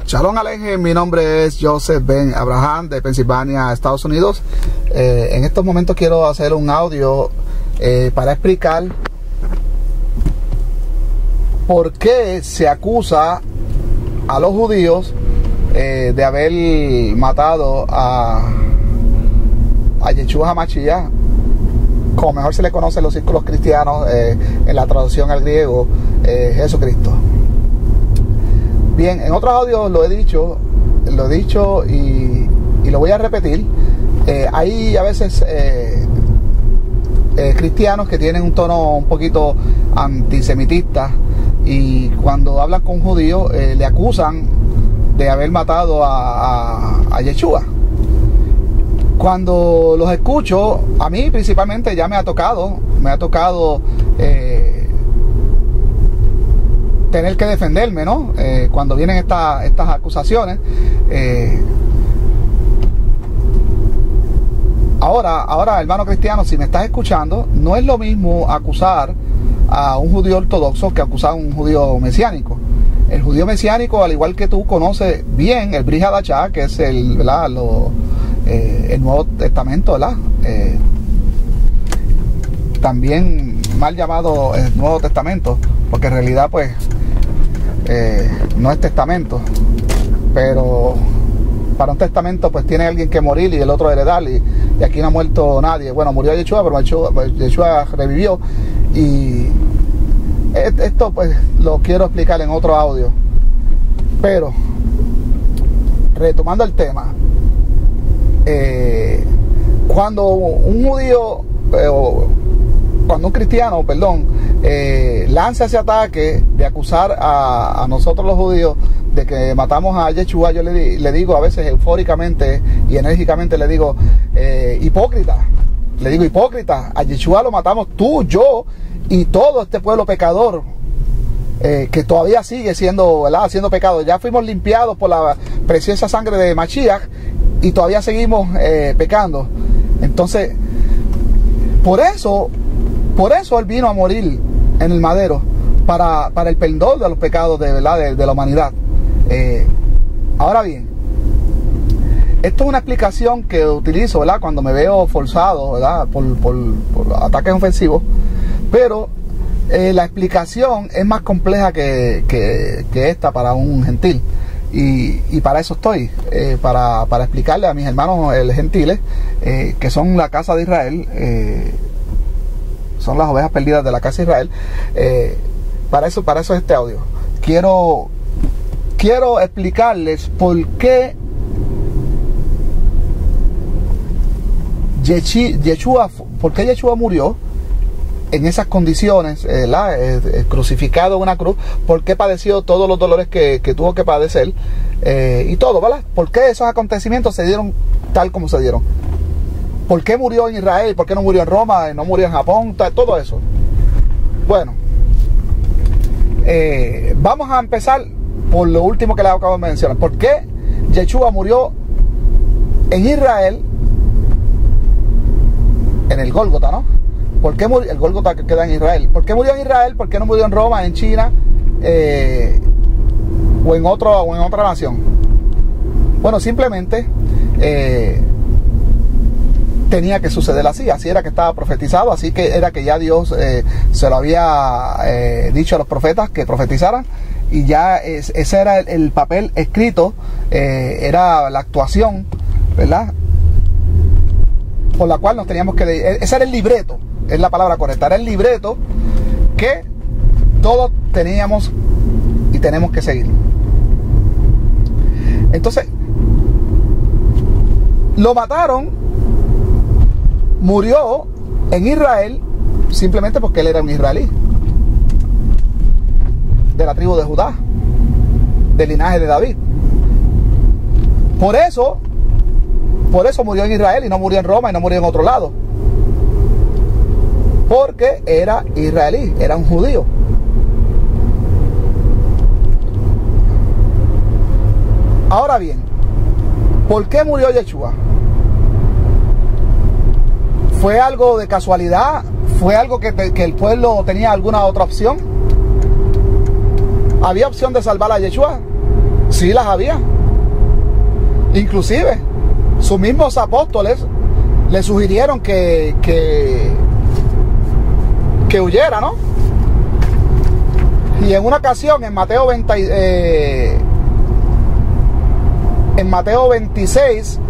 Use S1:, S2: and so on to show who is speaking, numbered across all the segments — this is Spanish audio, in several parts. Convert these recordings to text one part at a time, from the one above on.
S1: Shalom Alejem, mi nombre es Joseph Ben Abraham de Pensilvania, Estados Unidos. En estos momentos quiero hacer un audio para explicar por qué se acusa a los judíos de haber matado a Yeshua HaMashiach, como mejor se le conoce en los círculos cristianos, en la traducción al griego, Jesucristo. Bien, en otros audios lo he dicho y lo voy a repetir. Hay a veces cristianos que tienen un tono un poquito antisemitista y cuando hablan con judíos le acusan de haber matado a Yeshua. Cuando los escucho, a mí principalmente ya me ha tocado tener que defenderme, ¿no? Cuando vienen estas acusaciones. Ahora, hermano cristiano, si me estás escuchando, no es lo mismo acusar a un judío ortodoxo que acusar a un judío mesiánico. El judío mesiánico, al igual que tú conoces bien el Brit Hadashah, que es el Nuevo Testamento, ¿verdad? También mal llamado el Nuevo Testamento, porque en realidad pues no es testamento, pero para un testamento pues tiene alguien que morir y el otro heredar, y aquí no ha muerto nadie. Bueno, murió Yeshua, pero Yeshua revivió, y esto pues lo quiero explicar en otro audio. Pero retomando el tema, cuando un judío cuando un cristiano, lanza ese ataque de acusar a nosotros los judíos de que matamos a Yeshua, yo le digo a veces eufóricamente y enérgicamente, le digo hipócrita, a Yeshua lo matamos tú, yo y todo este pueblo pecador, que todavía sigue siendo, ¿verdad?, haciendo pecado. Ya fuimos limpiados por la preciosa sangre de Mashiach y todavía seguimos pecando. Entonces, por eso Él vino a morir en el madero, para el perdón de los pecados de la humanidad. Ahora bien, esto es una explicación que utilizo, ¿verdad?, cuando me veo forzado, ¿verdad?, por ataques ofensivos, pero la explicación es más compleja que esta para un gentil, y para eso estoy, para explicarle a mis hermanos gentiles, que son la casa de Israel, son las ovejas perdidas de la casa de Israel. Para eso es este audio. Quiero explicarles por qué Yeshua murió en esas condiciones, crucificado en una cruz, por qué padeció todos los dolores que tuvo que padecer, y todo, ¿verdad? ¿Por qué esos acontecimientos se dieron tal como se dieron? ¿Por qué murió en Israel? ¿Por qué no murió en Roma? ¿No murió en Japón? Todo eso. Bueno, vamos a empezar por lo último que les acabo de mencionar. ¿Por qué Yeshua murió en Israel, en el Gólgota, ¿no? ¿Por qué murió? El Gólgota que queda en Israel. ¿Por qué murió en Israel? ¿Por qué no murió en Roma, en China, o en otra nación? Bueno, simplemente tenía que suceder así era que estaba profetizado, así que era que ya Dios se lo había dicho a los profetas que profetizaran, y ya ese era el papel escrito, era la actuación, ¿verdad?, por la cual nos teníamos que... Ese era el libreto, es la palabra correcta, era el libreto que todos teníamos y tenemos que seguir. Entonces, lo mataron. Murió en Israel simplemente porque él era un israelí, de la tribu de Judá, del linaje de David. Por eso murió en Israel y no murió en Roma y no murió en otro lado, porque era israelí, era un judío. Ahora bien, ¿por qué murió Yeshua? ¿Fue algo de casualidad? ¿Fue algo que el pueblo tenía alguna otra opción? ¿Había opción de salvar a Yeshua? Sí las había. Inclusive, sus mismos apóstoles le sugirieron que huyera, ¿no? Y en una ocasión, en Mateo 26,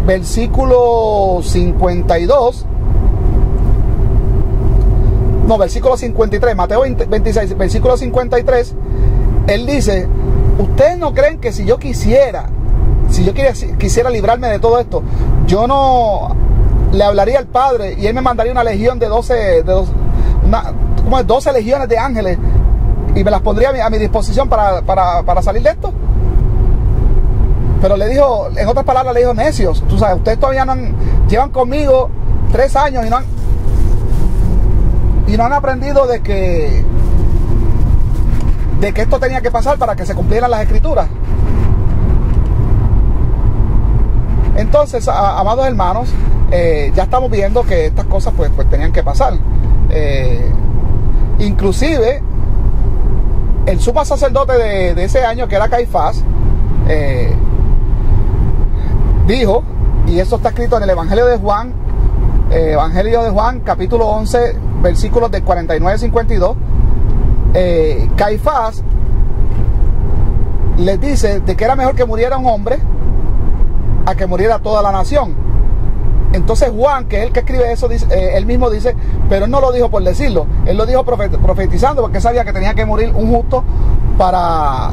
S1: versículo 52, no, versículo 53, Mateo 26, versículo 53, él dice: ¿ustedes no creen que si yo quisiera librarme de todo esto, yo no le hablaría al Padre y Él me mandaría una legión de 12 legiones de ángeles y me las pondría a mi disposición para salir de esto? Pero le dijo, en otras palabras, le dijo: necios, tú sabes, ustedes todavía llevan conmigo 3 años y no han aprendido de que esto tenía que pasar para que se cumplieran las escrituras. Entonces, amados hermanos, ya estamos viendo que estas cosas pues tenían que pasar. Inclusive el sumo sacerdote de ese año, que era Caifás, dijo, y esto está escrito en el Evangelio de Juan, capítulo 11, versículos de 49 a 52, Caifás les dice de que era mejor que muriera un hombre a que muriera toda la nación. Entonces Juan, que es el que escribe eso, dice, él mismo dice, pero él no lo dijo por decirlo, él lo dijo profetizando, porque sabía que tenía que morir un justo para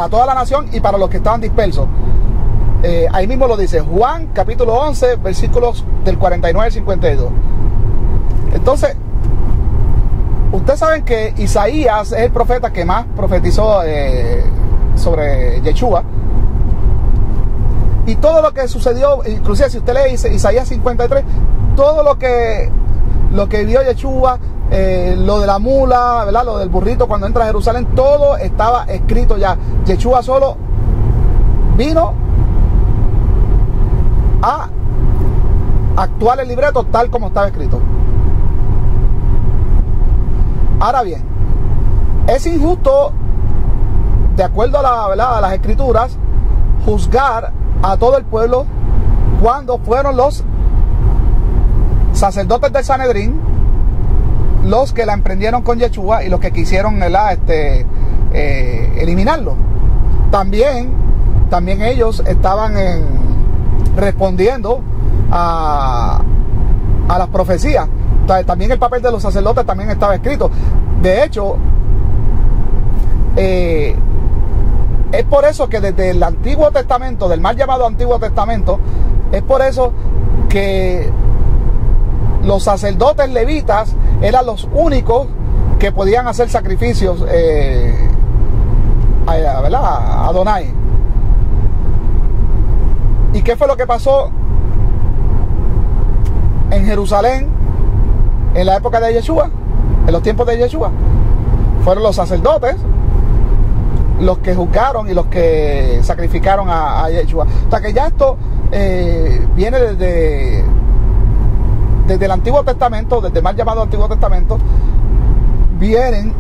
S1: toda la nación y para los que estaban dispersos. Ahí mismo lo dice Juan capítulo 11, versículos del 49 al 52. Entonces, ustedes saben que Isaías es el profeta que más profetizó sobre Yeshua. Y todo lo que sucedió, inclusive si usted lee Isaías 53, todo lo que vio Yeshua, lo de la mula, ¿verdad?, lo del burrito cuando entra a Jerusalén, todo estaba escrito ya. Yeshua solo vino a actuar el libreto tal como estaba escrito. Ahora bien, es injusto, de acuerdo a las escrituras, juzgar a todo el pueblo cuando fueron los sacerdotes del Sanedrín los que la emprendieron con Yeshua y los que quisieron eliminarlo. También ellos estaban respondiendo a las profecías. También el papel de los sacerdotes también estaba escrito. De hecho, es por eso que desde el Antiguo Testamento, del mal llamado Antiguo Testamento, es por eso que los sacerdotes levitas eran los únicos que podían hacer sacrificios a Adonai. ¿Y qué fue lo que pasó en Jerusalén en la época de Yeshua? En los tiempos de Yeshua fueron los sacerdotes los que juzgaron y los que sacrificaron a Yeshua. O sea que ya esto viene desde el Antiguo Testamento, desde el mal llamado Antiguo Testamento, vienen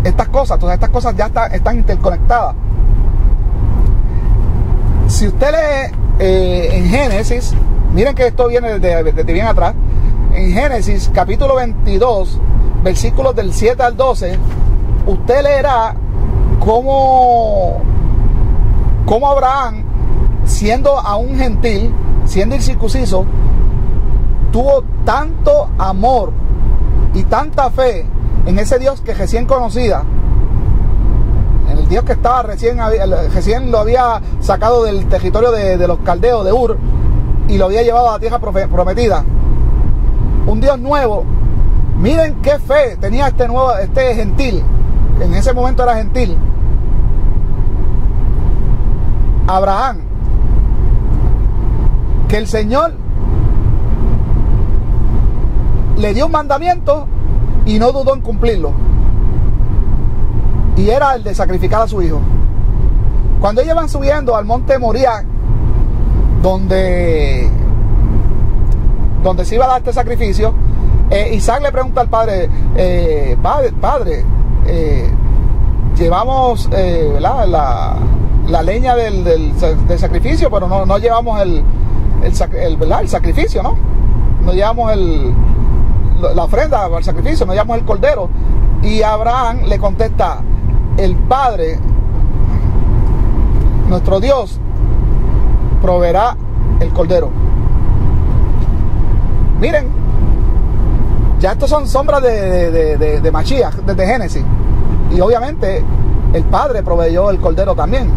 S1: estas cosas. Entonces estas cosas ya están interconectadas. Si usted lee en Génesis, miren que esto viene desde bien atrás. En Génesis capítulo 22, versículos del 7 al 12, usted leerá cómo Abraham, siendo aún gentil, siendo incircunciso, tuvo tanto amor y tanta fe en ese Dios que recién conocía, en el Dios que estaba recién lo había sacado del territorio de los caldeos de Ur y lo había llevado a la tierra prometida. Un Dios nuevo. Miren qué fe tenía este gentil, que en ese momento era gentil, Abraham, que el Señor le dio un mandamiento y no dudó en cumplirlo, y era el de sacrificar a su hijo. Cuando ellos van subiendo al monte Moriah, donde se iba a dar este sacrificio, Isaac le pregunta al padre, padre, llevamos la leña del sacrificio, pero no llevamos el sacrificio, ¿no? No llevamos la ofrenda al sacrificio, no llevamos el cordero. Y Abraham le contesta: el Padre, nuestro Dios, proveerá el cordero. Miren, ya estos son sombras de Mashiach desde Génesis. Y obviamente el Padre proveyó el cordero también,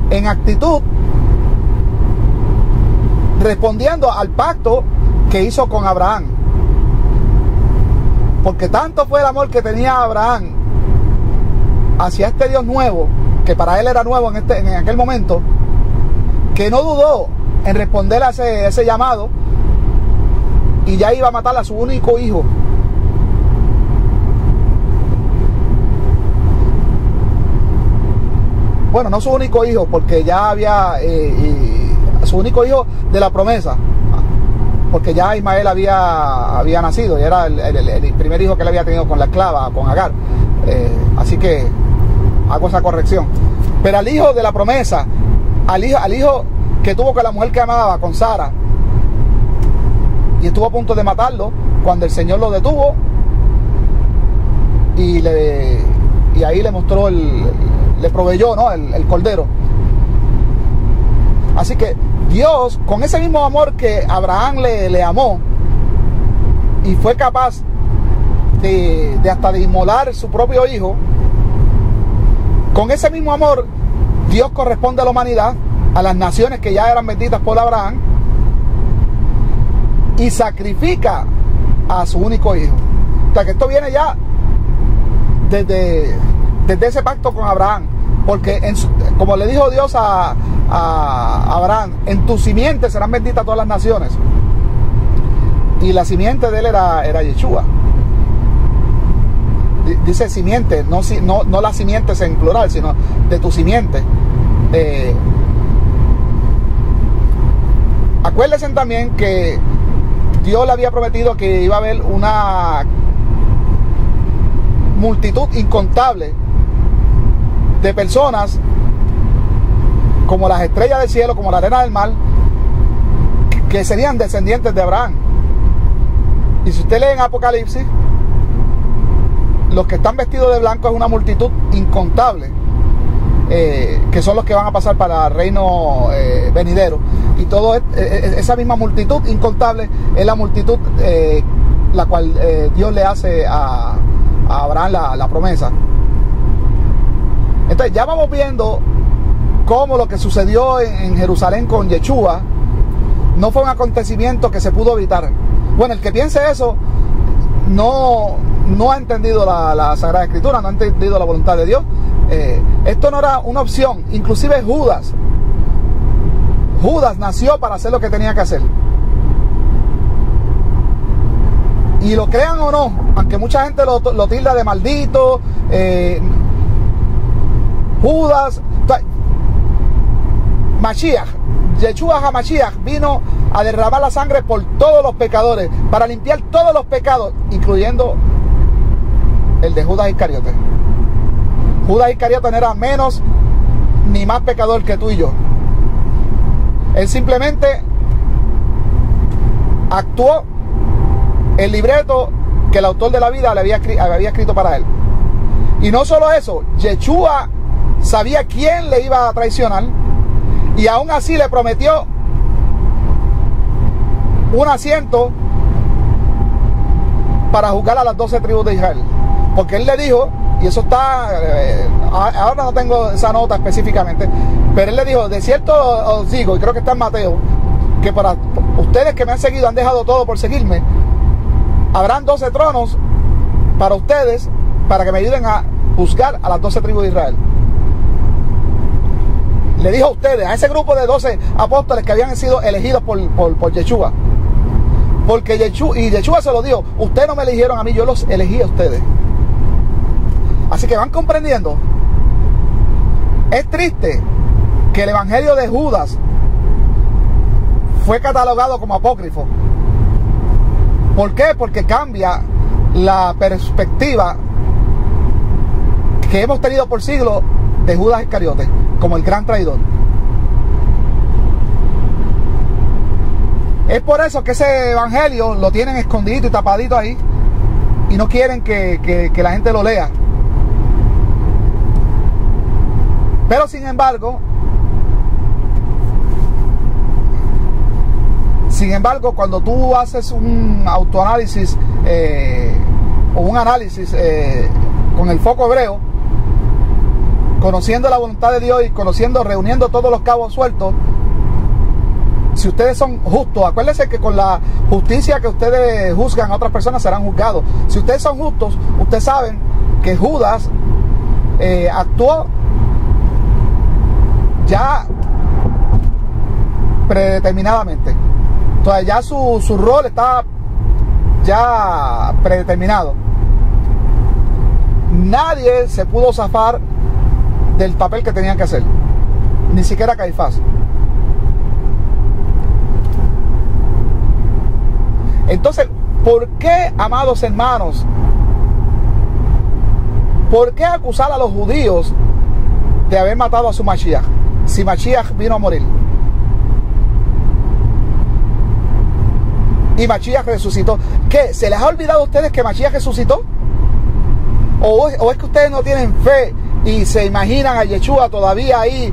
S1: en actitud, respondiendo al pacto que hizo con Abraham. Porque tanto fue el amor que tenía Abraham hacia este Dios nuevo, que para él era nuevo en aquel momento, que no dudó en responder a ese llamado, y ya iba a matar a su único hijo. Bueno, no su único hijo, porque ya había su único hijo de la promesa, porque ya Ismael había nacido y era el primer hijo que él había tenido con la esclava, con Agar. Así que hago esa corrección. Pero al hijo de la promesa, al hijo que tuvo con la mujer que amaba, con Sara, y estuvo a punto de matarlo cuando el Señor lo detuvo y ahí le mostró le proveyó, ¿no?, el cordero. Así que Dios, con ese mismo amor que Abraham le amó, y fue capaz de hasta de inmolar su propio hijo, con ese mismo amor Dios corresponde a la humanidad, a las naciones que ya eran benditas por Abraham, y sacrifica a su único hijo. O sea que esto viene ya desde ese pacto con Abraham, porque como le dijo Dios a Abraham: en tu simiente serán benditas todas las naciones. Y la simiente de él era Yeshua. Dice simiente, no las simientes en plural, sino de tu simiente. Acuérdense también que Dios le había prometido que iba a haber una multitud incontable de personas, como las estrellas del cielo, como la arena del mar, que serían descendientes de Abraham. Y si usted lee en Apocalipsis, los que están vestidos de blanco es una multitud incontable, que son los que van a pasar para el reino venidero. Y esa misma multitud incontable es la multitud la cual Dios le hace a Abraham la promesa. Entonces ya vamos viendo cómo lo que sucedió en Jerusalén con Yeshua no fue un acontecimiento que se pudo evitar. Bueno, el que piense eso no ha entendido la Sagrada Escritura, no ha entendido la voluntad de Dios. Esto no era una opción. Inclusive Judas nació para hacer lo que tenía que hacer. Y lo crean o no, aunque mucha gente lo tilda de maldito, Judas, Mashiach, Yeshua HaMashiach vino a derramar la sangre por todos los pecadores, para limpiar todos los pecados, incluyendo el de Judas Iscariote. Judas Iscariote no era menos ni más pecador que tú y yo. Él simplemente actuó el libreto que el autor de la vida le había escrito para él. Y no solo eso, Yeshua sabía quién le iba a traicionar, y aún así le prometió un asiento para juzgar a las 12 tribus de Israel. Porque él le dijo, y eso está, ahora no tengo esa nota específicamente, pero él le dijo: de cierto os digo, y creo que está en Mateo, que para ustedes que me han seguido, han dejado todo por seguirme, habrán 12 tronos para ustedes, para que me ayuden a juzgar a las 12 tribus de Israel. Le dijo a ustedes, a ese grupo de 12 apóstoles que habían sido elegidos por Yeshua. Porque Yeshua se lo dijo: ustedes no me eligieron a mí, yo los elegí a ustedes. Así que van comprendiendo. Es triste que el evangelio de Judas fue catalogado como apócrifo. ¿Por qué? Porque cambia la perspectiva que hemos tenido por siglos de Judas Iscariote, como el gran traidor. Es por eso que ese evangelio lo tienen escondidito y tapadito ahí, y no quieren que la gente lo lea. Pero sin embargo, cuando tú haces un autoanálisis o un análisis con el foco hebreo, conociendo la voluntad de Dios y reuniendo todos los cabos sueltos, si ustedes son justos, acuérdense que con la justicia que ustedes juzgan a otras personas serán juzgados. Si ustedes son justos, ustedes saben que Judas actuó ya predeterminadamente. Entonces ya su rol estaba ya predeterminado. Nadie se pudo zafar del papel que tenían que hacer, ni siquiera Caifás. Entonces, ¿por qué, amados hermanos, por qué acusar a los judíos de haber matado a su Mashiach, si Mashiach vino a morir? Y Mashiach resucitó. ¿Qué? ¿Se les ha olvidado a ustedes que Mashiach resucitó? ¿O es que ustedes no tienen fe y se imaginan a Yeshua todavía ahí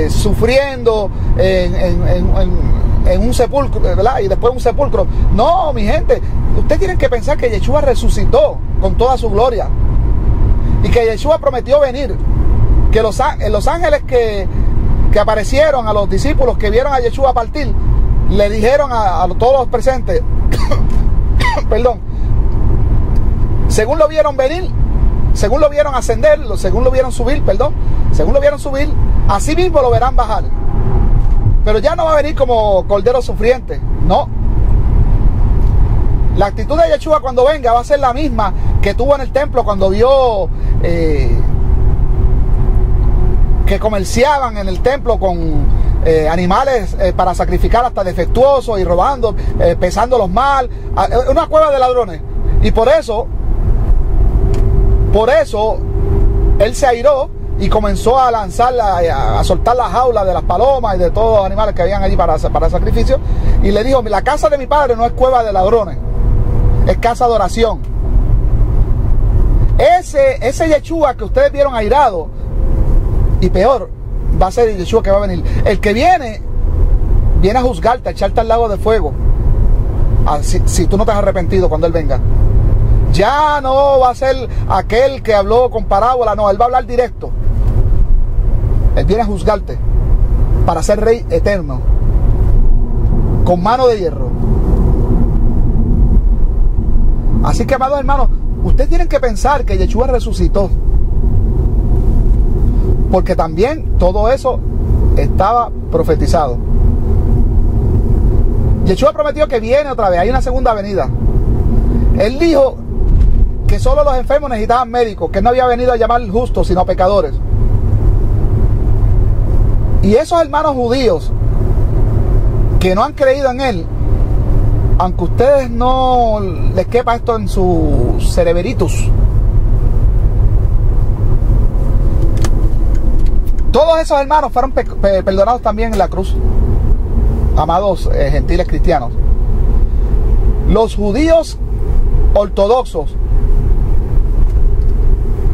S1: sufriendo en un sepulcro, ¿verdad? Y después un sepulcro? No, mi gente, ustedes tienen que pensar que Yeshua resucitó con toda su gloria y que Yeshua prometió venir, que los ángeles que aparecieron a los discípulos que vieron a Yeshua partir, le dijeron a todos los presentes perdón, según lo vieron venir, según lo vieron ascender, según lo vieron subir, así mismo lo verán bajar. Pero ya no va a venir como cordero sufriente, no. La actitud de Yeshua cuando venga va a ser la misma que tuvo en el templo cuando vio que comerciaban en el templo con animales para sacrificar hasta defectuosos y robando, pesándolos mal, una cueva de ladrones. Y por eso él se airó y comenzó a lanzar, a soltar las jaulas de las palomas y de todos los animales que habían allí para sacrificio, y le dijo: la casa de mi padre no es cueva de ladrones, es casa de oración. Ese Yeshua que ustedes vieron airado, y peor, va a ser el Yeshua que va a venir. El que viene a juzgarte, a echarte al lago de fuego, si tú no te has arrepentido cuando Él venga. Ya no va a ser aquel que habló con parábola, no, Él va a hablar directo. Él viene a juzgarte para ser rey eterno, con mano de hierro. Así que, amados hermanos, ustedes tienen que pensar que Yeshua resucitó, porque también todo eso estaba profetizado. Yeshua prometió que viene otra vez, hay una segunda venida. Él dijo que solo los enfermos necesitaban médicos, que no había venido a llamar justos, sino pecadores. Y esos hermanos judíos que no han creído en Él, aunque ustedes no les quepa esto en sus cereberitos, todos esos hermanos fueron perdonados también en la cruz, amados gentiles cristianos. Los judíos ortodoxos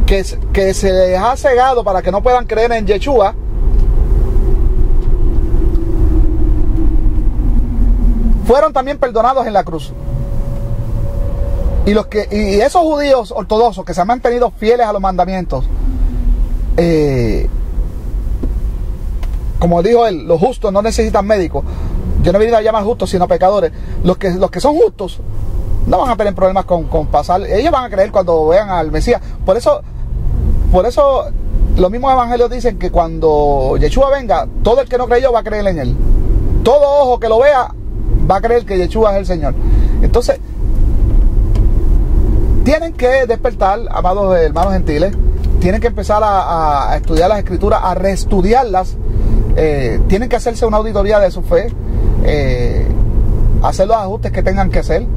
S1: que se les ha cegado para que no puedan creer en Yeshua, fueron también perdonados en la cruz. Y esos judíos ortodoxos que se han mantenido fieles a los mandamientos, como dijo él, los justos no necesitan médicos. Yo no he venido a llamar justos sino pecadores. Los que son justos no van a tener problemas con pasar. Ellos van a creer cuando vean al Mesías. Por eso los mismos evangelios dicen que cuando Yeshua venga, todo el que no creyó va a creer en Él. Todo ojo que lo vea va a creer que Yeshua es el Señor. Entonces, tienen que despertar, amados hermanos gentiles. Tienen que empezar a estudiar las Escrituras, a reestudiarlas. Tienen que hacerse una auditoría de su fe, hacer los ajustes que tengan que hacer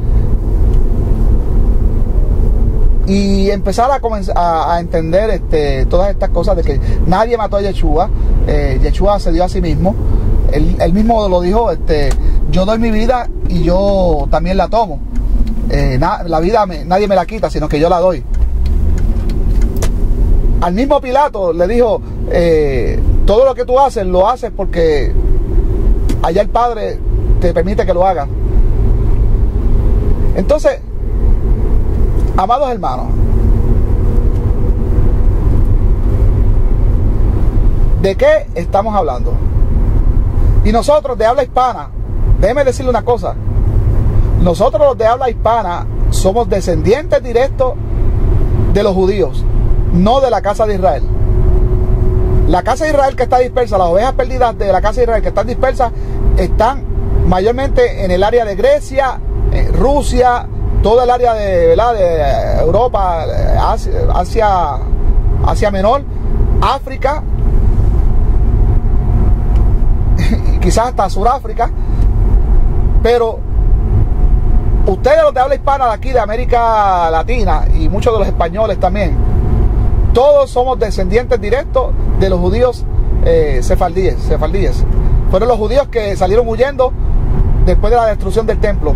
S1: y empezar a comenzar a entender todas estas cosas de que nadie mató a Yeshua. Yeshua se dio a sí mismo. Él mismo lo dijo, yo doy mi vida y yo también la tomo. La vida nadie me la quita, sino que yo la doy. Al mismo Pilato le dijo, todo lo que tú haces, lo haces porque allá el Padre te permite que lo hagas. Entonces, amados hermanos, ¿de qué estamos hablando? Y nosotros de habla hispana, déjeme decirle una cosa, nosotros los de habla hispana somos descendientes directos de los judíos, no de la casa de Israel. La casa de Israel que está dispersa, las ovejas perdidas de la casa de Israel que están dispersas, están mayormente en el área de Grecia, Rusia, todo el área de Europa, Asia Menor, África, quizás hasta Sudáfrica. Pero ustedes, los de habla hispana de aquí de América Latina, y muchos de los españoles también, todos somos descendientes directos de los judíos sefardíes. Fueron los judíos que salieron huyendo después de la destrucción del templo.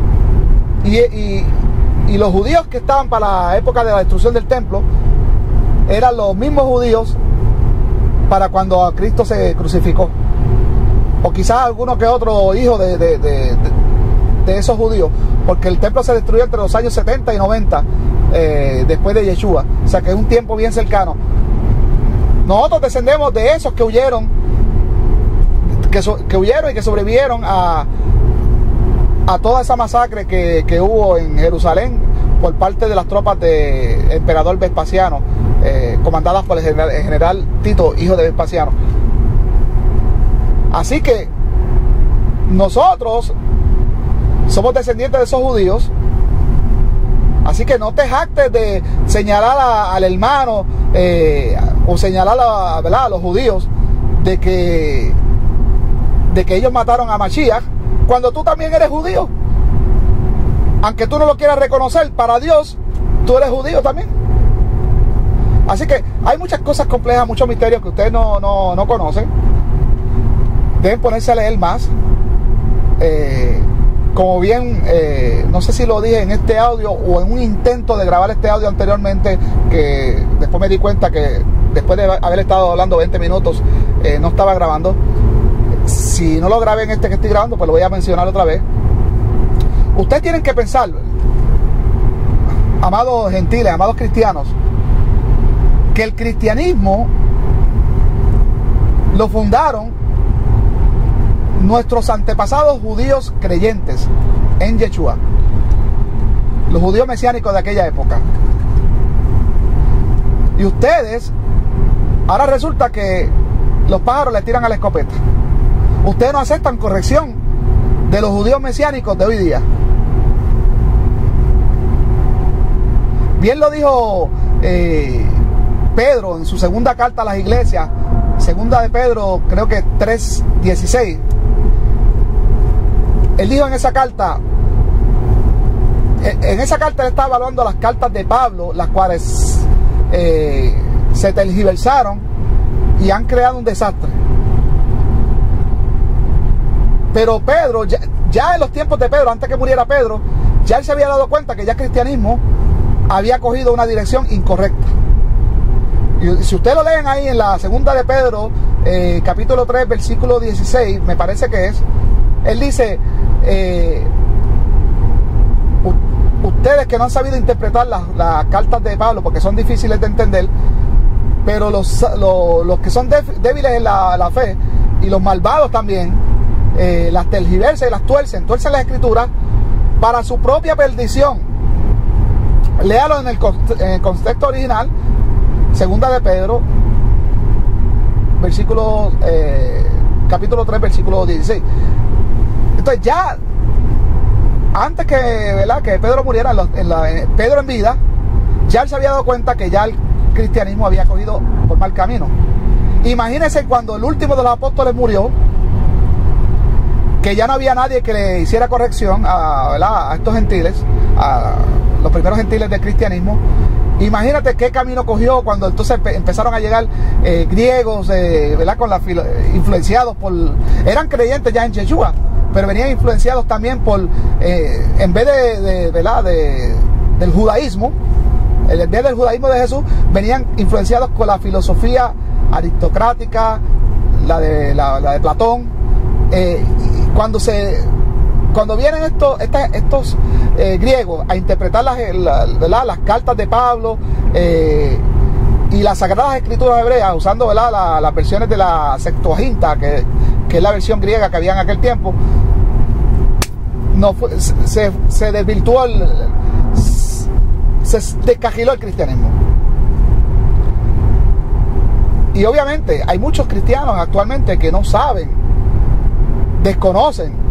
S1: Y los judíos que estaban para la época de la destrucción del templo eran los mismos judíos para cuando a Cristo se crucificó. O quizás alguno que otro hijo de esos judíos, porque el templo se destruyó entre los años 70 y 90 después de Yeshua, o sea que es un tiempo bien cercano. Nosotros descendemos de esos que huyeron, y que sobrevivieron a toda esa masacre que hubo en Jerusalén por parte de las tropas del emperador Vespasiano, comandadas por el general Tito, hijo de Vespasiano. Así que nosotros somos descendientes de esos judíos. Así que no te jactes de señalar al hermano o señalar a los judíos de que ellos mataron a Mashiach, cuando tú también eres judío. Aunque tú no lo quieras reconocer, para Dios tú eres judío también. Así que hay muchas cosas complejas, muchos misterios que ustedes no conocen. Deben ponerse a leer más. Como bien, no sé si lo dije en este audio o en un intento de grabar este audio anteriormente, que después me di cuenta que después de haber estado hablando 20 minutos, no estaba grabando. Si no lo grabé en este que estoy grabando, pues lo voy a mencionar otra vez. Ustedes tienen que pensar, amados gentiles, amados cristianos, que el cristianismo lo fundaron nuestros antepasados judíos creyentes en Yeshua, los judíos mesiánicos de aquella época. Y ustedes, ahora resulta que los pájaros les tiran a la escopeta. Ustedes no aceptan corrección de los judíos mesiánicos de hoy día. Bien lo dijo Pedro en su segunda carta a las iglesias, segunda de Pedro, creo que 3:16. Él dijo en esa carta él está evaluando las cartas de Pablo, las cuales se tergiversaron y han creado un desastre. Pero Pedro, ya en los tiempos de Pedro, antes que muriera Pedro, ya él se había dado cuenta que ya el cristianismo había cogido una dirección incorrecta. Y si ustedes lo leen ahí en la segunda de Pedro, capítulo 3, versículo 16, me parece que es, él dice, ustedes que no han sabido interpretar las cartas de Pablo, porque son difíciles de entender, pero los que son débiles en la fe, y los malvados también, las tergiversan y las tuercen las escrituras para su propia perdición. Léalo en el contexto original, segunda de Pedro, capítulo 3, versículo 16. Entonces ya, antes que Pedro muriera, Pedro en vida, ya él se había dado cuenta que ya el cristianismo había cogido por mal camino. Imagínense cuando el último de los apóstoles murió, que ya no había nadie que le hiciera corrección a estos gentiles, a los primeros gentiles del cristianismo, Imagínate qué camino cogió cuando entonces empezaron a llegar griegos, ¿verdad? Influenciados por... Eran creyentes ya en Yeshua, pero venían influenciados también por, en vez ¿verdad? Del judaísmo, en vez del judaísmo de Jesús, venían influenciados con la filosofía aristocrática, la de Platón. Cuando vienen estos griegos a interpretar las cartas de Pablo y las Sagradas Escrituras hebreas, usando, ¿verdad? las versiones de la Septuaginta, que es la versión griega que había en aquel tiempo, se desvirtuó, se descagiló el cristianismo. Y obviamente hay muchos cristianos actualmente que no saben, desconocen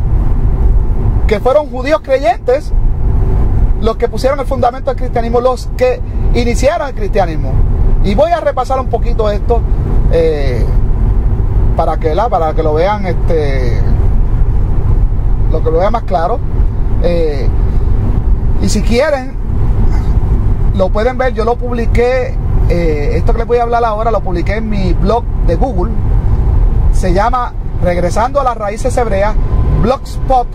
S1: que fueron judíos creyentes los que pusieron el fundamento del cristianismo, los que iniciaron el cristianismo. Y voy a repasar un poquito esto para que lo vean, lo que lo vean más claro. Y si quieren, lo pueden ver. Yo lo publiqué, esto que les voy a hablar ahora, lo publiqué en mi blog de Google. Se llama Regresando a las Raíces Hebreas, blogspot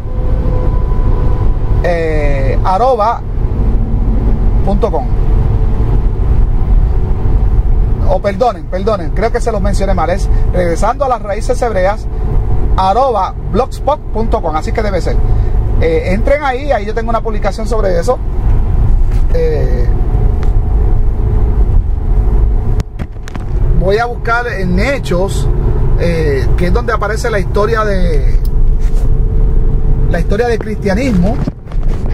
S1: @.com. O perdonen, creo que se los mencioné mal. Es Regresando a las Raíces Hebreas @blogspot.com. Así que debe ser. Entren ahí yo tengo una publicación sobre eso. Voy a buscar en Hechos, que es donde aparece la historia del cristianismo,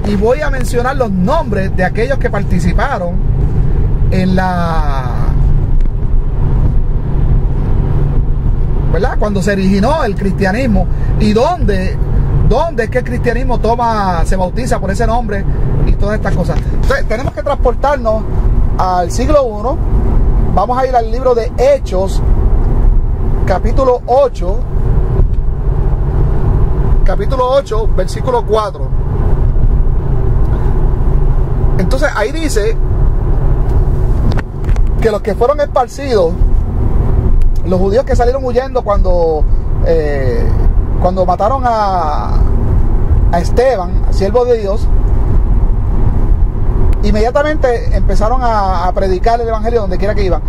S1: y voy a mencionar los nombres de aquellos que participaron en ¿verdad? Cuando se originó el cristianismo, y dónde es que el cristianismo se bautiza por ese nombre y todas estas cosas. Entonces tenemos que transportarnos al siglo I. Vamos a ir al libro de Hechos, capítulo 8, versículo 4. Entonces ahí dice que los que fueron esparcidos, los judíos que salieron huyendo cuando mataron a Esteban, siervo de Dios, inmediatamente empezaron a predicar el evangelio donde quiera que iban.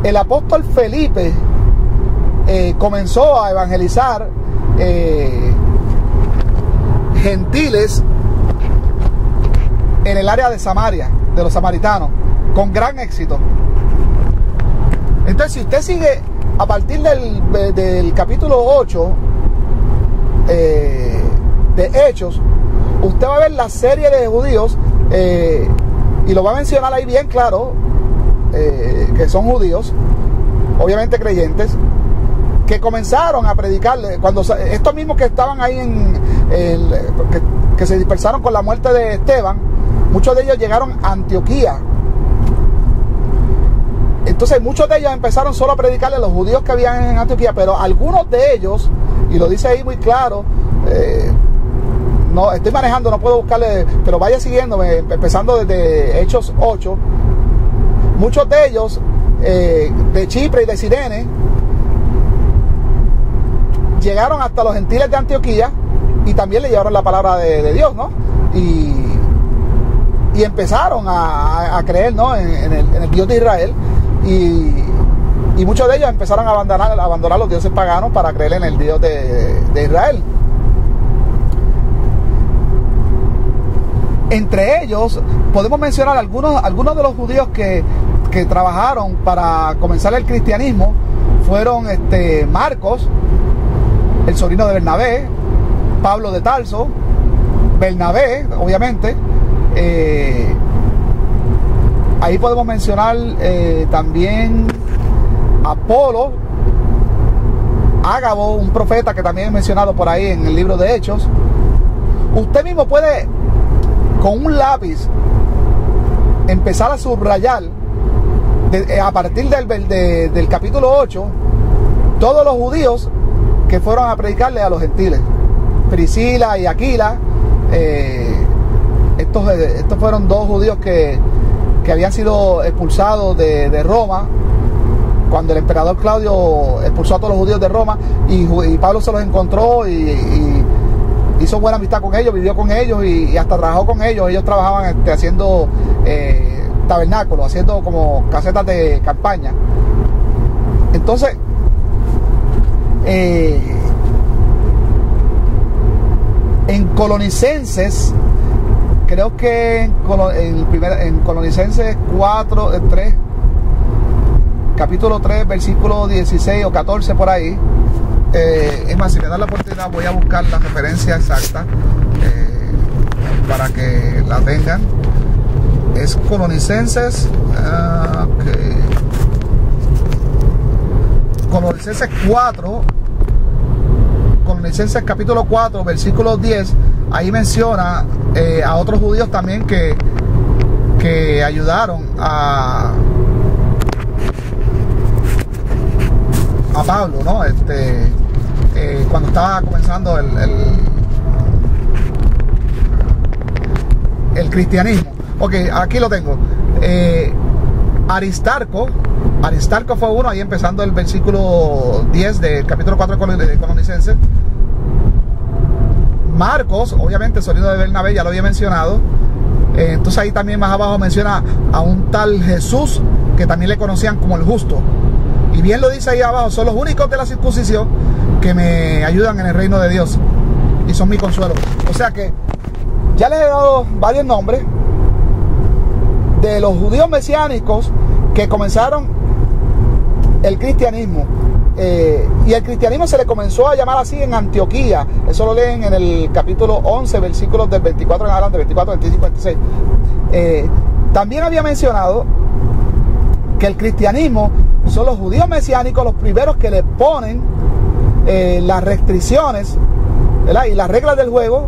S1: El apóstol Felipe comenzó a evangelizar gentiles en el área de Samaria, de los samaritanos, con gran éxito. Entonces, si usted sigue a partir del capítulo 8 de Hechos, usted va a ver la serie de judíos, y lo va a mencionar ahí bien claro, que son judíos, obviamente creyentes, que comenzaron a predicarle. Cuando estos mismos que estaban ahí que se dispersaron con la muerte de Esteban, muchos de ellos llegaron a Antioquía. Entonces muchos de ellos empezaron solo a predicarle a los judíos que habían en Antioquía, pero algunos de ellos, y lo dice ahí muy claro, no estoy manejando, no puedo buscarle, pero vaya siguiéndome, empezando desde Hechos 8. Muchos de ellos de Chipre y de Cirene llegaron hasta los gentiles de Antioquía y también le llevaron la palabra de Dios, ¿no? Y empezaron a creer, ¿no? en el Dios de Israel, y muchos de ellos empezaron a abandonar los dioses paganos para creer en el Dios de Israel. Entre ellos podemos mencionar algunos de los judíos que trabajaron para comenzar el cristianismo. Fueron Marcos, el sobrino de Bernabé, Pablo de Tarso, Bernabé, obviamente. Ahí podemos mencionar también Apolo, Ágabo, un profeta que también es mencionado por ahí en el libro de Hechos. Usted mismo puede, con un lápiz, empezar a subrayar a partir del capítulo 8 todos los judíos que fueron a predicarle a los gentiles. Priscila y Aquila, estos fueron dos judíos que que habían sido expulsados de Roma, cuando el emperador Claudio expulsó a todos los judíos de Roma, y Pablo se los encontró y hizo buena amistad con ellos, vivió con ellos y hasta trabajó con ellos. Ellos trabajaban haciendo tabernáculos, haciendo como casetas de campaña. Entonces, en Colonicenses, creo que en Colonicenses 3, capítulo 3, versículo 16 o 14 por ahí. Es más, si me dan la oportunidad voy a buscar la referencia exacta para que la tengan. Es Colonicenses, Colonicenses 4, Colonicenses capítulo 4, versículo 10. Ahí menciona a otros judíos también que ayudaron a Pablo, ¿no? Cuando estaba comenzando el cristianismo. Ok, aquí lo tengo. Aristarco fue uno, ahí empezando el versículo 10 del capítulo 4 de Colonicenses. Marcos, obviamente, sobrino de Bernabé, ya lo había mencionado. Entonces ahí también más abajo menciona a un tal Jesús, que también le conocían como el justo. Y bien lo dice ahí abajo: son los únicos de la circuncisión que me ayudan en el reino de Dios y son mi consuelo. O sea que ya les he dado varios nombres de los judíos mesiánicos que comenzaron el cristianismo. Y el cristianismo se le comenzó a llamar así en Antioquía. Eso lo leen en el capítulo 11, versículos del 24 en adelante, 24, 25, 26. También había mencionado que el cristianismo son los judíos mesiánicos los primeros que le ponen las restricciones, ¿verdad?, y las reglas del juego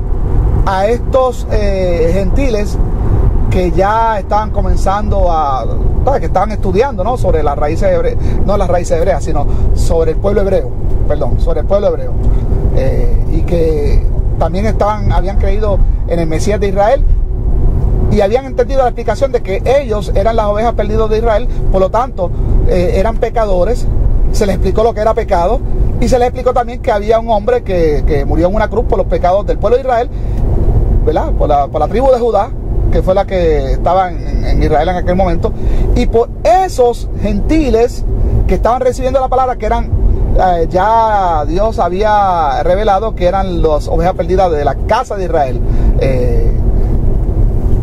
S1: a estos gentiles que ya estaban comenzando que estaban estudiando, ¿no?, sobre las raíces hebreas, no las raíces hebreas, sino sobre el pueblo hebreo, sobre el pueblo hebreo, y que también habían creído en el Mesías de Israel y habían entendido la explicación de que ellos eran las ovejas perdidas de Israel, por lo tanto eran pecadores. Se les explicó lo que era pecado y se les explicó también que había un hombre que murió en una cruz por los pecados del pueblo de Israel, ¿verdad?, por la tribu de Judá, que fue la que estaba en Israel en aquel momento, y por esos gentiles que estaban recibiendo la palabra, que eran ya Dios había revelado que eran las ovejas perdidas de la casa de Israel.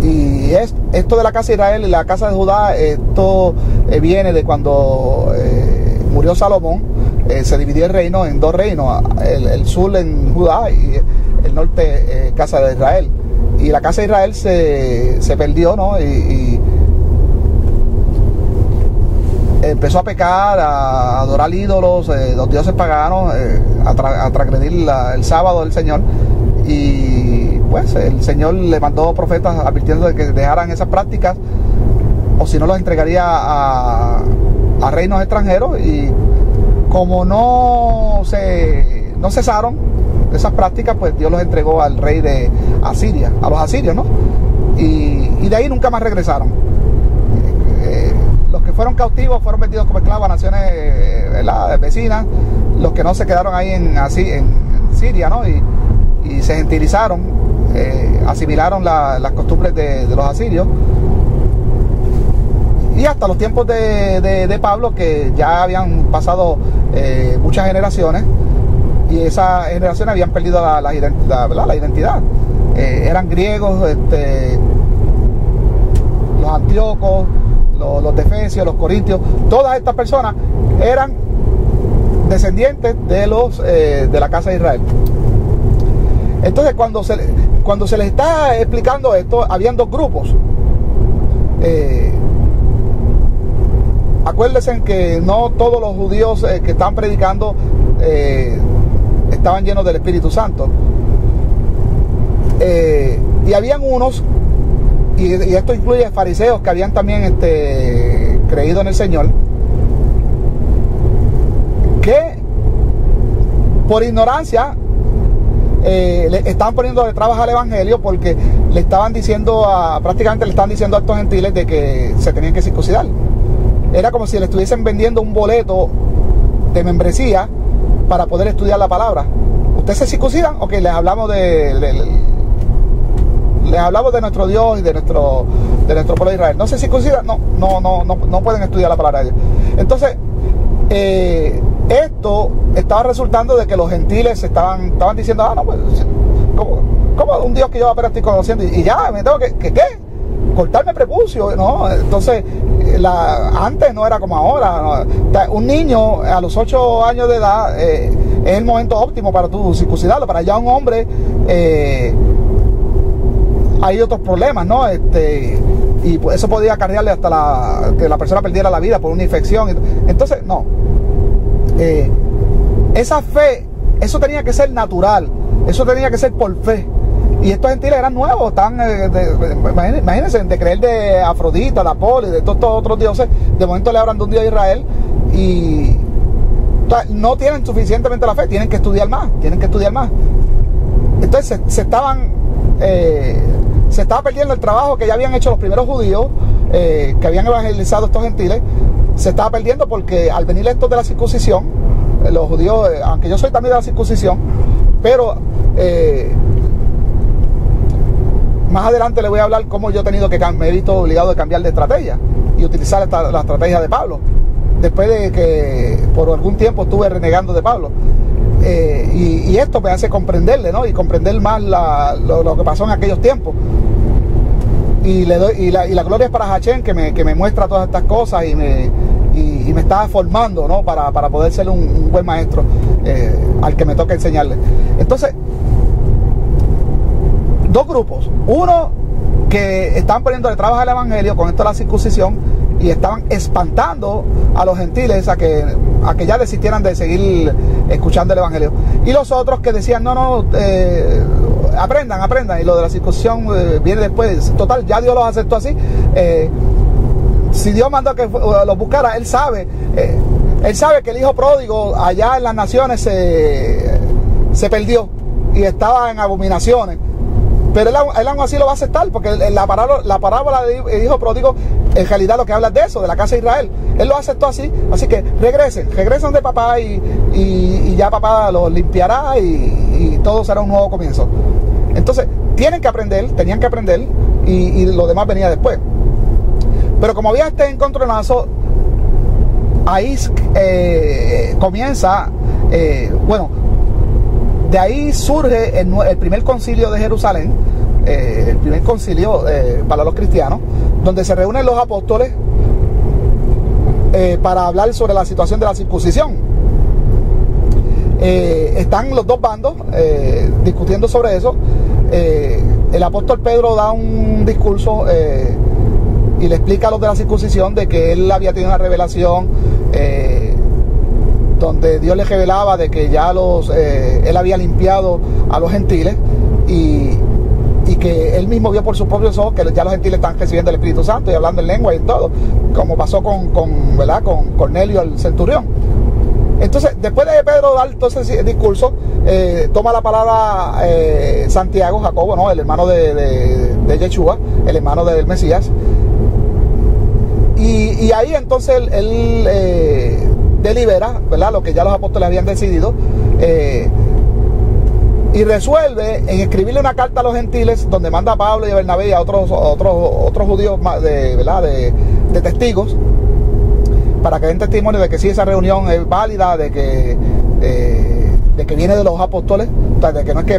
S1: Y esto de la casa de Israel y la casa de Judá, esto viene de cuando murió Salomón. Se dividió el reino en dos reinos, el sur en Judá y el norte casa de Israel. Y la casa de Israel se perdió, ¿no? Y empezó a pecar, a adorar ídolos, los dioses paganos, a transgredir el sábado del Señor. Y pues el Señor le mandó profetas advirtiendo de que dejaran esas prácticas, o si no los entregaría a reinos extranjeros. Y como no cesaron esas prácticas, pues Dios los entregó al rey de Asiria, a los asirios, ¿no? Y de ahí nunca más regresaron. Los que fueron cautivos fueron vendidos como esclavos a naciones vecinas. Los que no se quedaron ahí en Siria, ¿no? Y se gentilizaron, asimilaron las costumbres de los asirios. Y hasta los tiempos de Pablo, que ya habían pasado muchas generaciones, y esas generaciones habían perdido la identidad. Eran griegos, los antíocos, los defesios, los corintios. Todas estas personas eran descendientes de la casa de Israel. Entonces, cuando se les está explicando esto, habían dos grupos. Acuérdense que no todos los judíos que están predicando estaban llenos del Espíritu Santo. Y habían unos, y esto incluye fariseos que habían también creído en el Señor, que por ignorancia le estaban poniendo de trabas al evangelio porque le estaban diciendo prácticamente le estaban diciendo a estos gentiles de que se tenían que circuncidar. Era como si le estuviesen vendiendo un boleto de membresía para poder estudiar la palabra. ¿Ustedes se circuncidan? Ok, les hablamos de nuestro Dios y de nuestro pueblo de Israel. ¿No se circuncidan? No pueden estudiar la palabra de Dios. Entonces, esto estaba resultando de que los gentiles estaban diciendo, no, pues, ¿cómo un Dios que yo apenas estoy conociendo? Y ya, me tengo ¿qué? Cortarme prepucio, ¿no? Entonces, antes no era como ahora, ¿no? Un niño a los 8 años de edad es el momento óptimo para tú circuncidarlo. Para ya un hombre hay otros problemas, ¿no? Y eso podía acarrearle hasta que la persona perdiera la vida por una infección. Entonces, no. Esa fe, eso tenía que ser natural, eso tenía que ser por fe. Y estos gentiles eran nuevos, imagínense, de creer de Afrodita, de Apolo y de todos estos otros dioses. De momento le hablan de un Dios de Israel y no tienen suficientemente la fe, tienen que estudiar más. Entonces se estaba perdiendo el trabajo que ya habían hecho los primeros judíos, que habían evangelizado a estos gentiles. Se estaba perdiendo porque al venir estos de la circuncisión, los judíos, aunque yo soy también de la circuncisión, pero más adelante les voy a hablar cómo yo he tenido me he visto obligado de cambiar de estrategia y utilizar la estrategia de Pablo, después de que por algún tiempo estuve renegando de Pablo. Y esto me hace comprenderle, ¿no? Y comprender más lo que pasó en aquellos tiempos. Y la gloria es para Hachén, que me muestra todas estas cosas y me está formando, ¿no? Para poder ser un buen maestro al que me toca enseñarle. Entonces, dos grupos. Uno que estaban poniendo de trabajo al evangelio con esto de la circuncisión y estaban espantando a los gentiles a que ya desistieran de seguir escuchando el evangelio. Y los otros que decían, aprendan, y lo de la circuncisión viene después. Total, ya Dios los aceptó así. Si Dios mandó que los buscara, Él sabe que el hijo pródigo allá en las naciones se perdió y estaba en abominaciones. Pero él aún así lo va a aceptar, porque la parábola del hijo pródigo en realidad lo que habla es de eso, de la casa de Israel. Él lo aceptó así que regresen de papá y ya papá los limpiará y todo será un nuevo comienzo. Entonces, tenían que aprender y lo demás venía después. Pero como había este encontronazo, ahí comienza, de ahí surge el primer concilio de Jerusalén, el primer concilio para los cristianos, donde se reúnen los apóstoles para hablar sobre la situación de la circuncisión. Están los dos bandos discutiendo sobre eso. El apóstol Pedro da un discurso y le explica a los de la circuncisión de que él había tenido una revelación donde Dios le revelaba de que ya él había limpiado a los gentiles y que él mismo vio por sus propios ojos que ya los gentiles están recibiendo el Espíritu Santo y hablando en lengua y todo, como pasó con Cornelio el centurión. Entonces, después de Pedro dar todo ese discurso, toma la palabra Santiago, Jacobo, ¿no? El hermano de Yeshua, el hermano del Mesías. Y ahí entonces él delibera, ¿verdad? Lo que ya los apóstoles habían decidido, y resuelve en escribirle una carta a los gentiles donde manda a Pablo y a Bernabé y a otros judíos de testigos para que den testimonio de que sí, esa reunión es válida, de que viene de los apóstoles, o sea, de que no es que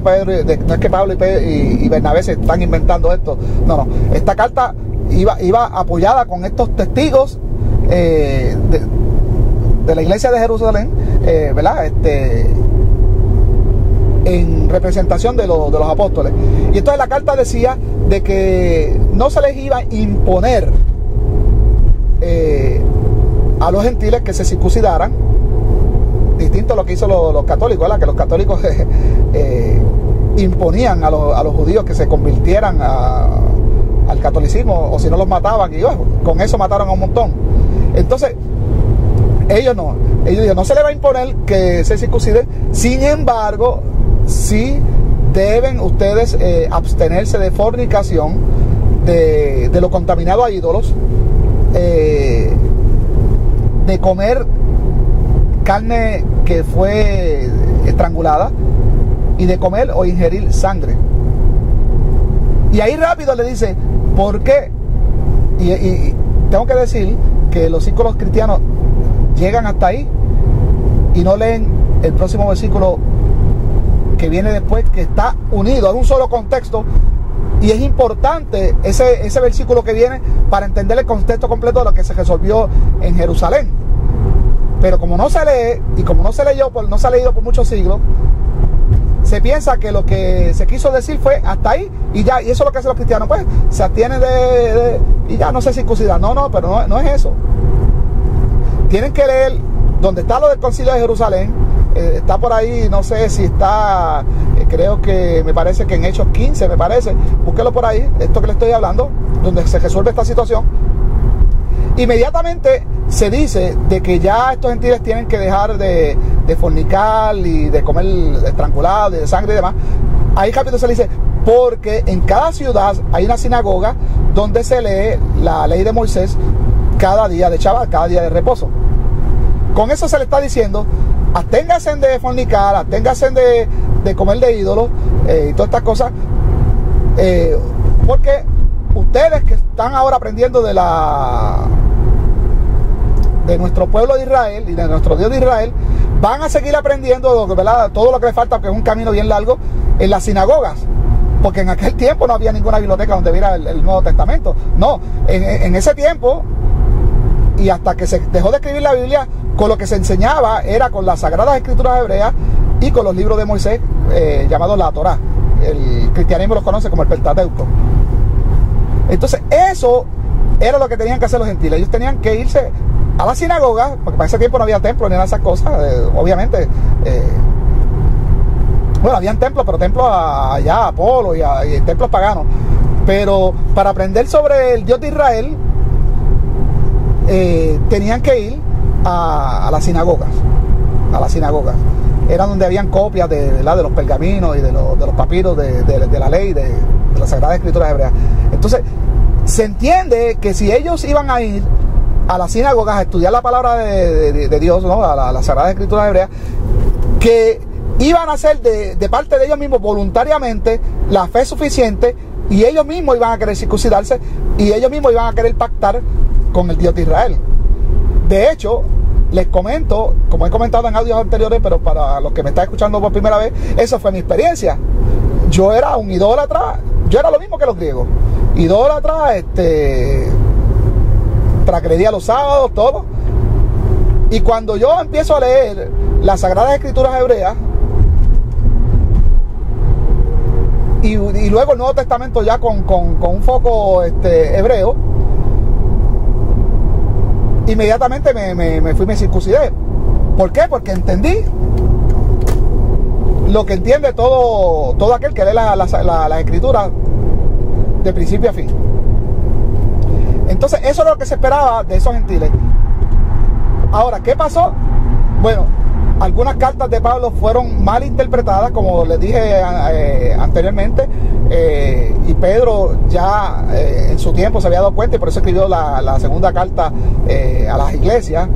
S1: Pablo y Bernabé se están inventando esto. No, esta carta iba apoyada con estos testigos de la iglesia de Jerusalén, ¿verdad? En representación de los apóstoles. Y entonces la carta decía de que no se les iba a imponer a los gentiles que se circuncidaran, distinto a lo que hizo los católicos, ¿verdad? Que los católicos imponían a los judíos que se convirtieran al catolicismo, o si no los mataban, y con eso mataron a un montón. Entonces ellos dijeron, no se le va a imponer que se circunciden, sin embargo sí deben ustedes abstenerse de fornicación, de lo contaminado a ídolos, de comer carne que fue estrangulada y de comer o ingerir sangre. Y ahí rápido le dice, ¿por qué? Y tengo que decir que los círculos cristianos llegan hasta ahí y no leen el próximo versículo que viene después, que está unido, es un solo contexto, y es importante ese versículo que viene para entender el contexto completo de lo que se resolvió en Jerusalén. Pero como no se lee, y como no se leyó, no se ha leído por muchos siglos, se piensa que lo que se quiso decir fue hasta ahí y ya, y eso es lo que hacen los cristianos, pues se abstienen y ya no se circuncidan. No, pero no es eso. Tienen que leer donde está lo del concilio de Jerusalén. Está por ahí, no sé si está, creo que me parece que en Hechos 15, me parece, búsquelo por ahí, esto que le estoy hablando, donde se resuelve esta situación. Inmediatamente se dice de que ya estos gentiles tienen que dejar de fornicar y de comer estrangulado y de sangre y demás. Ahí rápido se le dice, porque en cada ciudad hay una sinagoga donde se lee la ley de Moisés cada día de Shabbat, cada día de reposo. Con eso se le está diciendo, absténganse de fornicar, absténganse de comer de ídolos y todas estas cosas, porque ustedes que están ahora aprendiendo de nuestro pueblo de Israel y de nuestro Dios de Israel, van a seguir aprendiendo, ¿verdad?, todo lo que les falta, porque es un camino bien largo, en las sinagogas. Porque en aquel tiempo no había ninguna biblioteca donde viera el Nuevo Testamento. No, en ese tiempo, y hasta que se dejó de escribir la Biblia, con lo que se enseñaba era con las Sagradas Escrituras hebreas y con los libros de Moisés, llamados la Torá. El cristianismo los conoce como el Pentateuco. Entonces eso era lo que tenían que hacer los gentiles. Ellos tenían que irse a la sinagoga, porque para ese tiempo no había templo ni nada de esas cosas, obviamente. Bueno, habían templos, pero templos allá, a Apolo y templos paganos. Pero para aprender sobre el Dios de Israel, tenían que ir a las sinagogas. A las sinagogas. Era donde habían copias de los pergaminos y de los papiros de la ley, de las Sagradas Escrituras hebreas. Entonces, se entiende que si ellos iban a ir a las sinagogas a estudiar la palabra de Dios, ¿no?, a las Sagradas Escrituras hebreas, que iban a hacer de parte de ellos mismos voluntariamente la fe suficiente, y ellos mismos iban a querer circuncidarse, y ellos mismos iban a querer pactar con el Dios de Israel. De hecho, les comento, como he comentado en audios anteriores, pero para los que me están escuchando por primera vez, esa fue mi experiencia. Yo era un idólatra, yo era lo mismo que los griegos, idólatra, transgredía los sábados, todo. Y cuando yo empiezo a leer las Sagradas Escrituras hebreas y luego el Nuevo Testamento ya con un foco hebreo, inmediatamente me fui y me circuncidé. ¿Por qué? Porque entendí lo que entiende todo aquel que lee las escrituras de principio a fin. Entonces eso es lo que se esperaba de esos gentiles. Ahora, ¿qué pasó? Bueno, algunas cartas de Pablo fueron mal interpretadas, como les dije anteriormente, y Pedro ya en su tiempo se había dado cuenta, y por eso escribió la segunda carta a las iglesias,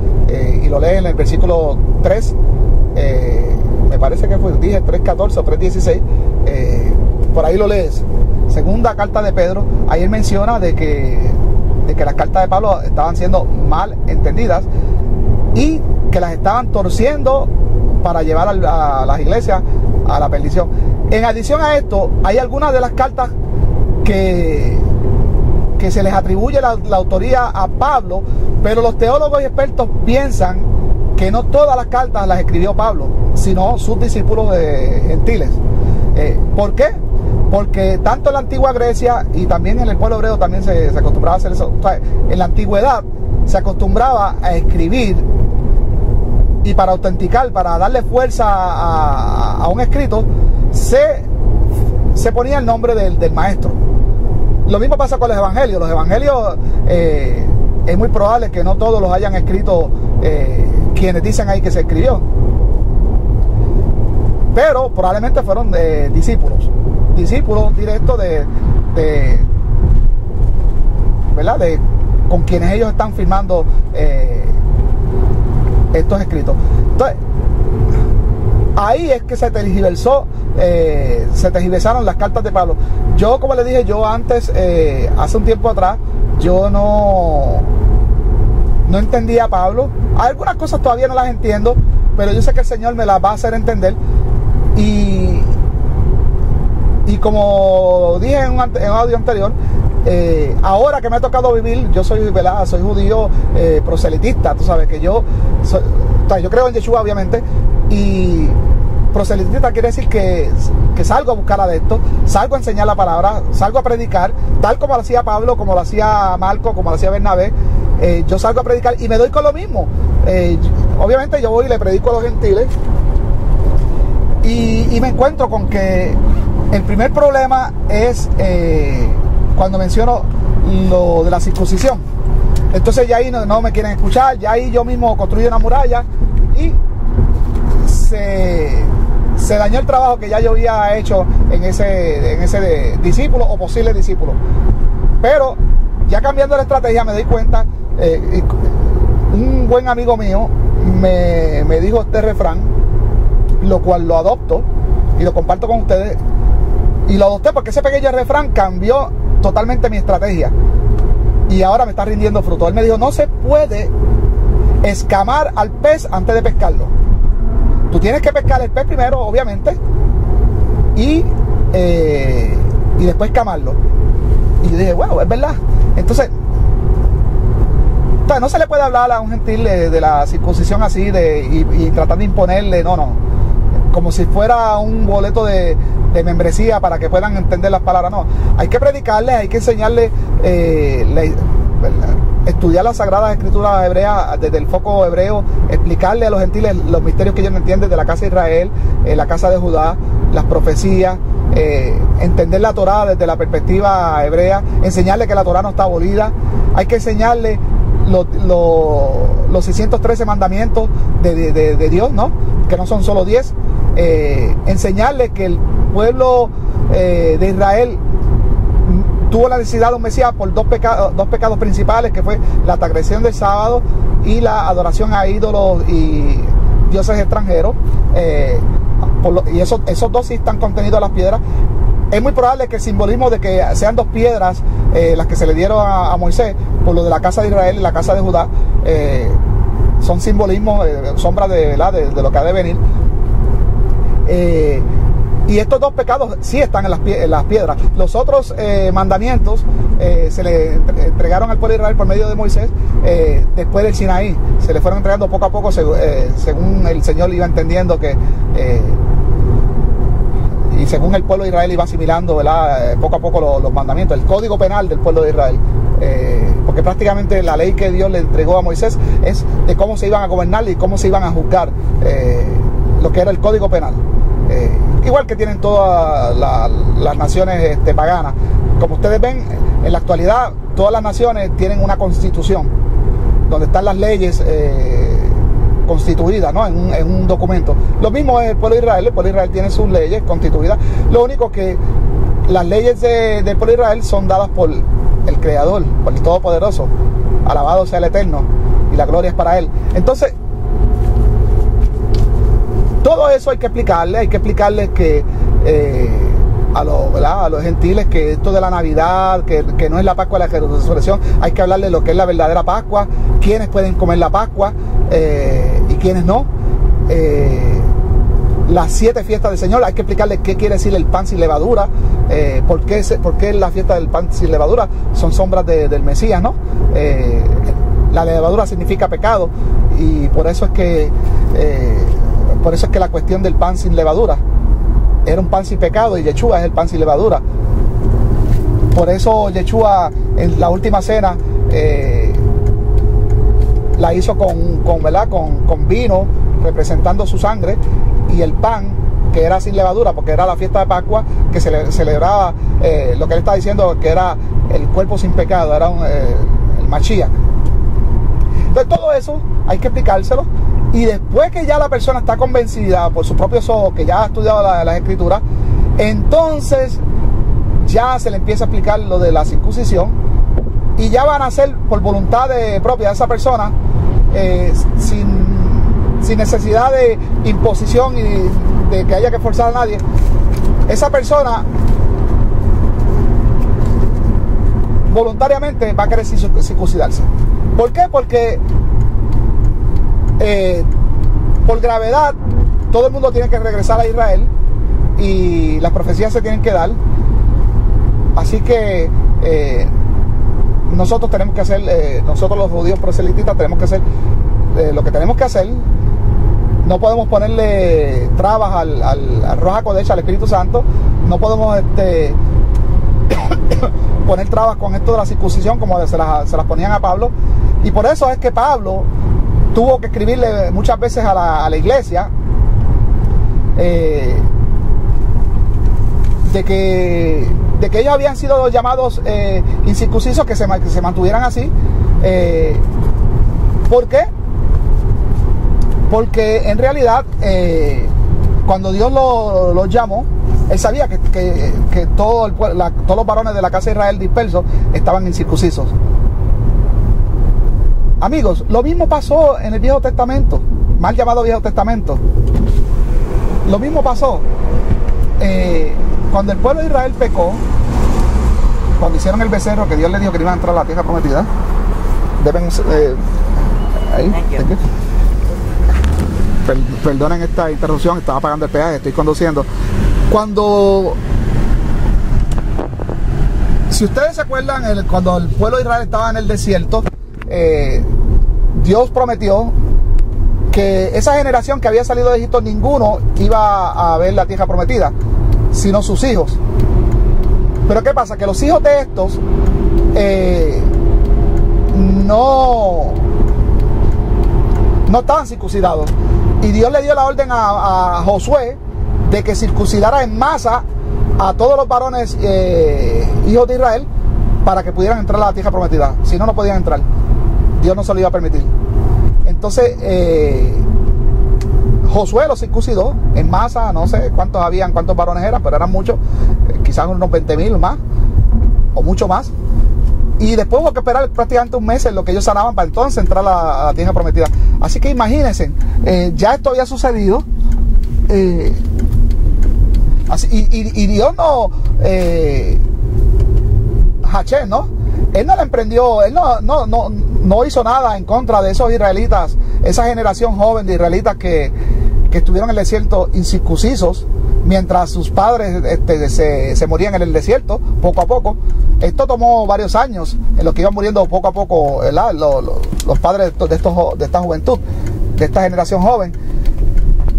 S1: y lo lee en el versículo 3, me parece que dije 3.14 o 3.16, por ahí lo lees. Segunda carta de Pedro, ahí él menciona de que las cartas de Pablo estaban siendo mal entendidas y que las estaban torciendo para llevar a las iglesias a la perdición. En adición a esto, hay algunas de las cartas que se les atribuye la autoría a Pablo, pero los teólogos y expertos piensan que no todas las cartas las escribió Pablo, sino sus discípulos gentiles. ¿Por qué? Porque tanto en la antigua Grecia y también en el pueblo hebreo también se acostumbraba a hacer eso. O sea, en la antigüedad se acostumbraba a escribir, y para autenticar, para darle fuerza a un escrito, se ponía el nombre del maestro. Lo mismo pasa con los evangelios. Los evangelios es muy probable que no todos los hayan escrito quienes dicen ahí que se escribió. pero probablemente fueron discípulos directos ¿verdad? Con quienes ellos están firmando estos escritos. Entonces, ahí es que se tergiversaron las cartas de Pablo. Yo, como les dije, yo antes, hace un tiempo atrás, yo no entendía a Pablo. Algunas cosas todavía no las entiendo, pero yo sé que el Señor me las va a hacer entender. Y como dije en un audio anterior, ahora que me ha tocado vivir, yo soy, ¿verdad? Soy judío proselitista, tú sabes que yo creo en Yeshua, obviamente, y proselitista quiere decir que salgo a buscar adeptos, salgo a enseñar la palabra, salgo a predicar, tal como lo hacía Pablo, como lo hacía Marco, como lo hacía Bernabé. Yo salgo a predicar y me doy con lo mismo. Obviamente yo voy y le predico a los gentiles, y me encuentro con que el primer problema es cuando menciono lo de la circuncisión. Entonces ya ahí no me quieren escuchar, ya ahí yo mismo construyo una muralla y se dañó el trabajo que ya yo había hecho en ese discípulo o posible discípulo. Pero ya cambiando la estrategia me doy cuenta, un buen amigo mío me dijo este refrán, lo cual lo adopto y lo comparto con ustedes. Y lo adopté porque ese pequeño refrán cambió totalmente mi estrategia y ahora me está rindiendo fruto. Él me dijo: no se puede escamar al pez antes de pescarlo. Tú tienes que pescar el pez primero, obviamente, y después escamarlo. Y yo dije: bueno, es verdad. Entonces no se le puede hablar a un gentil de la circuncisión así y tratar de imponerle, no, como si fuera un boleto de membresía para que puedan entender las palabras. No, hay que predicarles, hay que enseñarles, estudiar las sagradas escrituras hebreas desde el foco hebreo, explicarle a los gentiles los misterios que ellos no entienden de la casa de Israel, la casa de Judá, las profecías, entender la Torá desde la perspectiva hebrea, enseñarle que la Torá no está abolida. Hay que enseñarle los 613 mandamientos de Dios, ¿no? Que no son solo 10. Enseñarle que el pueblo de Israel tuvo la necesidad de un Mesías por dos pecados principales, que fue la transgresión del sábado y la adoración a ídolos y dioses extranjeros. Y esos dos sí están contenidos en las piedras. Es muy probable que el simbolismo de que sean dos piedras las que se le dieron a Moisés por lo de la casa de Israel y la casa de Judá, son simbolismos, sombras de lo que ha de venir. Y estos dos pecados sí están en las piedras. Los otros mandamientos se le entregaron al pueblo de Israel por medio de Moisés después del Sinaí. Se le fueron entregando poco a poco según el Señor iba entendiendo que... y según el pueblo de Israel iba asimilando, ¿verdad? Poco a poco los mandamientos, el código penal del pueblo de Israel. Porque prácticamente la ley que Dios le entregó a Moisés es de cómo se iban a gobernar y cómo se iban a juzgar, lo que era el código penal. Igual que tienen todas las naciones paganas. Como ustedes ven, en la actualidad todas las naciones tienen una constitución donde están las leyes constituidas, ¿no? en un documento. Lo mismo es el pueblo de Israel. El pueblo de Israel tiene sus leyes constituidas. Lo único que las leyes del pueblo de Israel son dadas por el Creador, por el Todopoderoso. Alabado sea el Eterno y la gloria es para Él. Entonces, todo eso hay que explicarles que a los gentiles, que esto de la Navidad, que no es la Pascua de la Resurrección, hay que hablarles lo que es la verdadera Pascua, quiénes pueden comer la Pascua y quiénes no. Las 7 fiestas del Señor, hay que explicarles qué quiere decir el pan sin levadura, por qué la fiesta del pan sin levadura son sombras del Mesías, ¿no? La levadura significa pecado y por eso es que la cuestión del pan sin levadura era un pan sin pecado, y Yeshua es el pan sin levadura. Por eso Yeshua en la última cena la hizo con vino, representando su sangre, y el pan que era sin levadura, porque era la fiesta de Pascua que se celebraba, lo que él está diciendo, que era el cuerpo sin pecado, era el Mashiach. Entonces todo eso hay que explicárselo. Y después que ya la persona está convencida por sus propios ojos, que ya ha estudiado las escrituras, entonces ya se le empieza a explicar lo de la circuncisión, y ya van a hacer por voluntad propia de esa persona, sin necesidad de imposición y de que haya que forzar a nadie. Esa persona voluntariamente va a querer circuncidarse. ¿Por qué? Porque por gravedad todo el mundo tiene que regresar a Israel y las profecías se tienen que dar. Así que nosotros tenemos que hacer, nosotros los judíos proselitistas tenemos que hacer lo que tenemos que hacer. No podemos ponerle trabas al Ruach HaKodesh, al Espíritu Santo. No podemos poner trabas con esto de la circuncisión como se las ponían a Pablo. Y por eso es que Pablo tuvo que escribirle muchas veces a la iglesia de que ellos habían sido llamados incircuncisos, que se mantuvieran así. ¿Por qué? Porque en realidad cuando Dios los llamó, Él sabía que todos los varones de la casa de Israel dispersos estaban incircuncisos. Amigos, lo mismo pasó en el Viejo Testamento, mal llamado Viejo Testamento. Lo mismo pasó cuando el pueblo de Israel pecó, cuando hicieron el becerro que Dios les dijo que iban a entrar a la tierra prometida. Deben ahí. Perdonen esta interrupción, estaba pagando el peaje, estoy conduciendo. Si ustedes se acuerdan, cuando el pueblo de Israel estaba en el desierto, Dios prometió que esa generación que había salido de Egipto, ninguno iba a ver la tierra prometida, sino sus hijos. Pero ¿qué pasa? Que los hijos de estos no estaban circuncidados. Y Dios le dio la orden a Josué de que circuncidara en masa a todos los varones hijos de Israel para que pudieran entrar a la tierra prometida. Si no, no podían entrar. Dios no se lo iba a permitir. Entonces Josué los circuncidó en masa. No sé cuántos varones eran, pero eran muchos, quizás unos 20,000 más o mucho más. Y después hubo que esperar prácticamente un mes en lo que ellos sanaban para entonces entrar a la tierra prometida. Así que imagínense, ya esto había sucedido. Y Dios no, Hachén, ¿no? Él no le emprendió, él no hizo nada en contra de esos israelitas, esa generación joven de israelitas que estuvieron en el desierto incircuncisos, mientras sus padres se morían en el desierto, poco a poco. Esto tomó varios años, en los que iban muriendo poco a poco, ¿verdad? Los padres de esta juventud, de esta generación joven.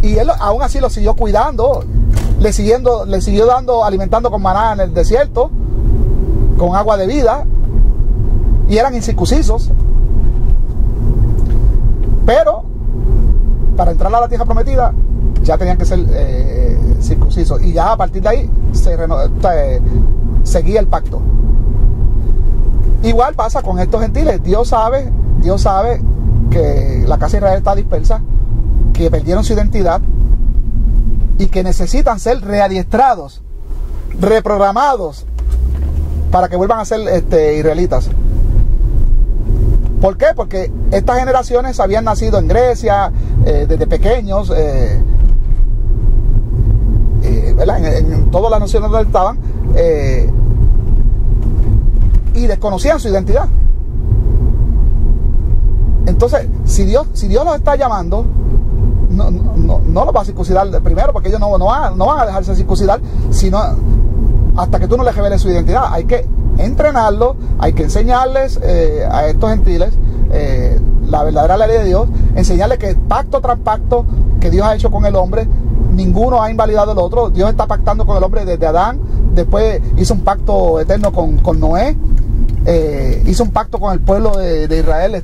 S1: Y él aún así lo siguió cuidando, le siguió alimentando con maná en el desierto, con agua de vida, y eran incircuncisos. Pero para entrar a la tierra prometida ya tenían que ser circuncisos, y ya a partir de ahí seguía el pacto. Igual pasa con estos gentiles. Dios sabe que la casa de Israel está dispersa, que perdieron su identidad y que necesitan ser readiestrados, reprogramados para que vuelvan a ser israelitas. ¿Por qué? Porque estas generaciones habían nacido en Grecia desde pequeños, en todas las naciones donde estaban, y desconocían su identidad. Entonces, si Dios los está llamando, no los va a circuncidar primero, porque ellos no van a dejarse circuncidar, sino hasta que tú no les reveles su identidad. Hay que entrenarlos, hay que enseñarles a estos gentiles la verdadera ley de Dios, enseñarles que pacto tras pacto que Dios ha hecho con el hombre, ninguno ha invalidado el otro. Dios está pactando con el hombre desde Adán, después hizo un pacto eterno con Noé, hizo un pacto con el pueblo de Israel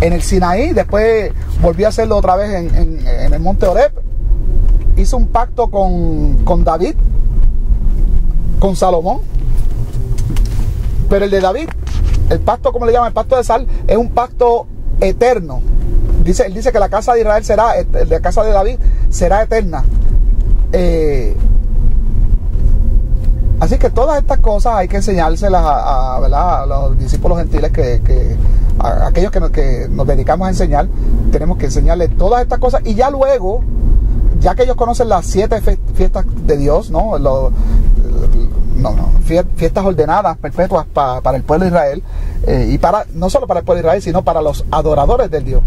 S1: en el Sinaí, después volvió a hacerlo otra vez en el monte Horeb, hizo un pacto con David, con Salomón. Pero el de David, el pacto, como le llaman, el pacto de sal, es un pacto eterno. Él dice que la casa de Israel será, la casa de David será eterna. Así que todas estas cosas hay que enseñárselas ¿verdad? A los discípulos gentiles, a aquellos que nos dedicamos a enseñar. Tenemos que enseñarles todas estas cosas, y ya luego, ya que ellos conocen las 7 fiestas de Dios, ¿no? Fiestas ordenadas, perpetuas para el pueblo de Israel, y no solo para el pueblo de Israel, sino para los adoradores del Dios.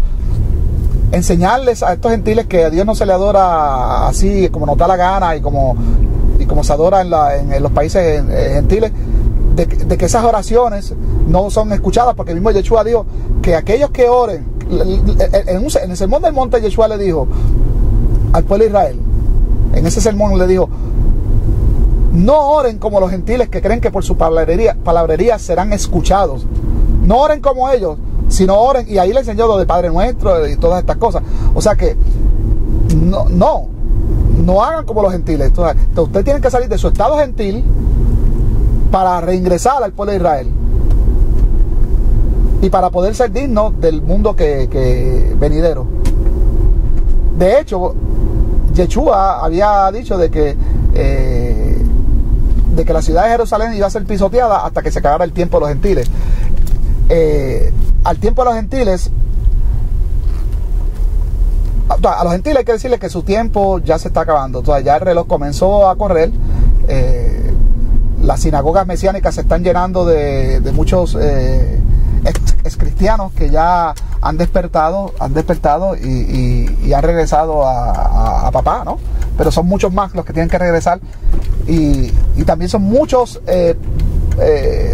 S1: Enseñarles a estos gentiles que a Dios no se le adora así como nos da la gana y como se adora en los países gentiles, de que esas oraciones no son escuchadas, porque el mismo Yeshua dijo que aquellos que oren, en el sermón del monte, Yeshua le dijo al pueblo de Israel, en ese sermón le dijo: no oren como los gentiles, que creen que por su palabrería serán escuchados. No oren como ellos, sino oren. Y ahí le enseñó lo de Padre Nuestro y todas estas cosas. O sea que no hagan como los gentiles. Entonces, ustedes tienen que salir de su estado gentil para reingresar al pueblo de Israel, y para poder ser dignos del mundo que venidero. De hecho, Yeshua había dicho de que la ciudad de Jerusalén iba a ser pisoteada hasta que se acabara el tiempo de los gentiles. Al tiempo de los gentiles, a los gentiles hay que decirles que su tiempo ya se está acabando. Entonces, ya el reloj comenzó a correr. Las sinagogas mesiánicas se están llenando de muchos ex cristianos que ya han despertado y han regresado a papá, ¿no? Pero son muchos más los que tienen que regresar, y también son muchos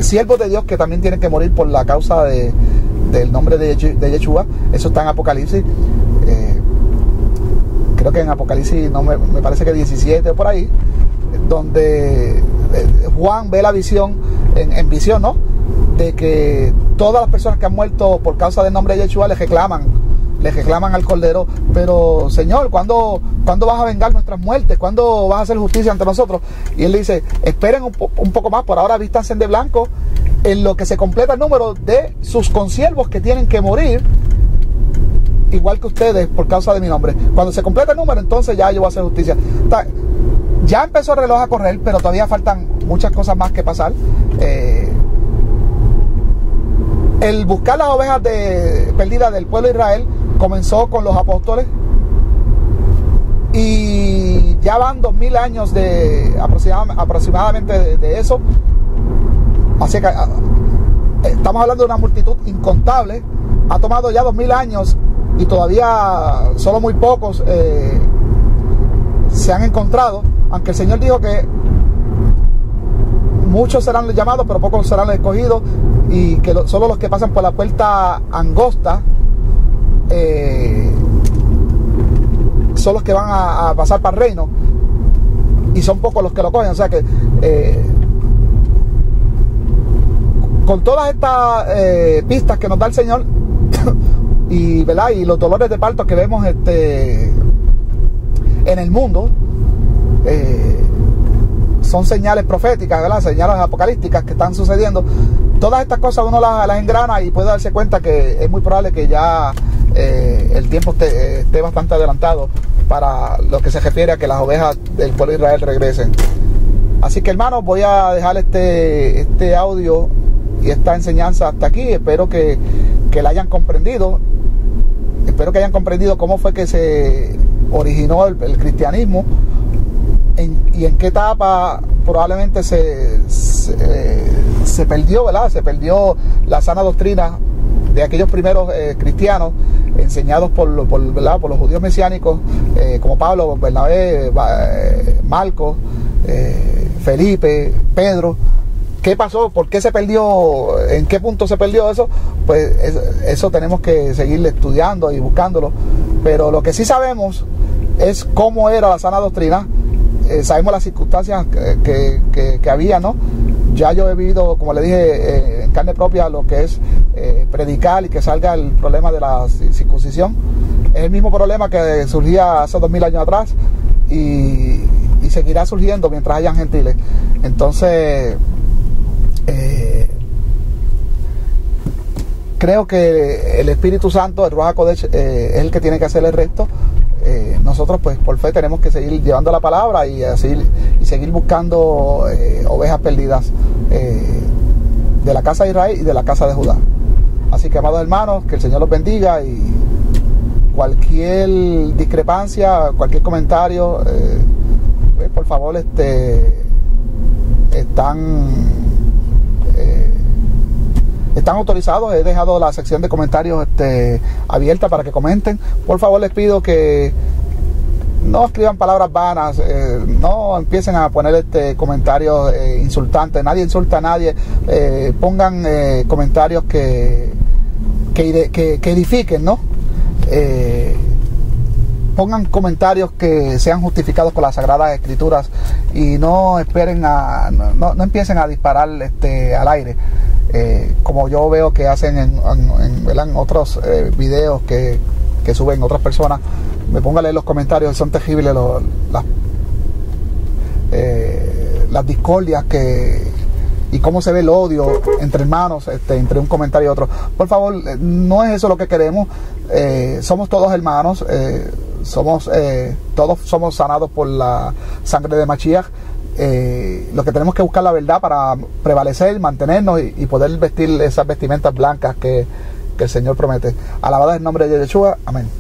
S1: siervos de Dios que también tienen que morir por la causa del nombre de Yeshua. Eso está en Apocalipsis, creo que en Apocalipsis, no me parece que 17 o por ahí, donde Juan ve la visión, en visión, ¿no?, de que todas las personas que han muerto por causa del nombre de Yeshua le reclaman al Cordero: pero Señor, ¿cuándo vas a vengar nuestras muertes? ¿Cuándo vas a hacer justicia ante nosotros? Y él dice: esperen un poco más, por ahora vístanse de blanco, en lo que se completa el número de sus consiervos que tienen que morir, igual que ustedes, por causa de mi nombre. Cuando se completa el número, entonces ya yo voy a hacer justicia. Ya empezó el reloj a correr, pero todavía faltan muchas cosas más que pasar. El buscar las ovejas perdidas del pueblo de Israel comenzó con los apóstoles, y ya van 2000 años aproximadamente de eso. Así que estamos hablando de una multitud incontable. Ha tomado ya 2000 años y todavía solo muy pocos se han encontrado, aunque el Señor dijo que muchos serán llamados, pero pocos serán escogidos, y que solo los que pasan por la puerta angosta son los que van a pasar para el reino, y son pocos los que lo cogen. O sea que con todas estas pistas que nos da el Señor y, ¿verdad?, y los dolores de parto que vemos en el mundo, son señales proféticas, ¿verdad?, señales apocalípticas que están sucediendo. Todas estas cosas uno las engrana y puede darse cuenta que es muy probable que ya el tiempo esté bastante adelantado para lo que se refiere a que las ovejas del pueblo de Israel regresen. Así que, hermanos, voy a dejar este audio y esta enseñanza hasta aquí. Espero que la hayan comprendido. Espero que hayan comprendido cómo fue que se originó el cristianismo, y en qué etapa probablemente se perdió, ¿verdad? Se perdió la sana doctrina de aquellos primeros cristianos enseñados por los judíos mesiánicos, como Pablo, Bernabé, Marcos, Felipe, Pedro. ¿Qué pasó? ¿Por qué se perdió? ¿En qué punto se perdió eso? Pues eso tenemos que seguir estudiando y buscándolo. Pero lo que sí sabemos es cómo era la sana doctrina. Sabemos las circunstancias que había, ¿no? Ya yo he vivido, como le dije, en carne propia lo que es predicar y que salga el problema de la circuncisión. Es el mismo problema que surgía hace 2000 años atrás, y seguirá surgiendo mientras hayan gentiles. Entonces, creo que el Espíritu Santo, el Ruach HaKodesh, es el que tiene que hacer el resto. Nosotros pues por fe tenemos que seguir llevando la palabra y seguir buscando ovejas perdidas de la casa de Israel y de la casa de Judá. Así que, amados hermanos, que el Señor los bendiga, y cualquier discrepancia, cualquier comentario, pues, por favor, están autorizados. He dejado la sección de comentarios abierta para que comenten. Por favor, les pido que no escriban palabras vanas, no empiecen a poner comentarios insultantes. Nadie insulta a nadie. Pongan comentarios que edifiquen, ¿no? Pongan comentarios que sean justificados por las Sagradas Escrituras, y no esperen no empiecen a disparar al aire, como yo veo que hacen en otros videos que suben otras personas. Me pongo a leer los comentarios, son terribles las discordias y cómo se ve el odio entre hermanos, entre un comentario y otro. Por favor, no es eso lo que queremos. Somos todos hermanos, todos somos sanados por la sangre de Mashiach. Lo que tenemos que buscar la verdad para prevalecer, mantenernos y poder vestir esas vestimentas blancas que el Señor promete. Alabado es el nombre de Yeshua. Amén.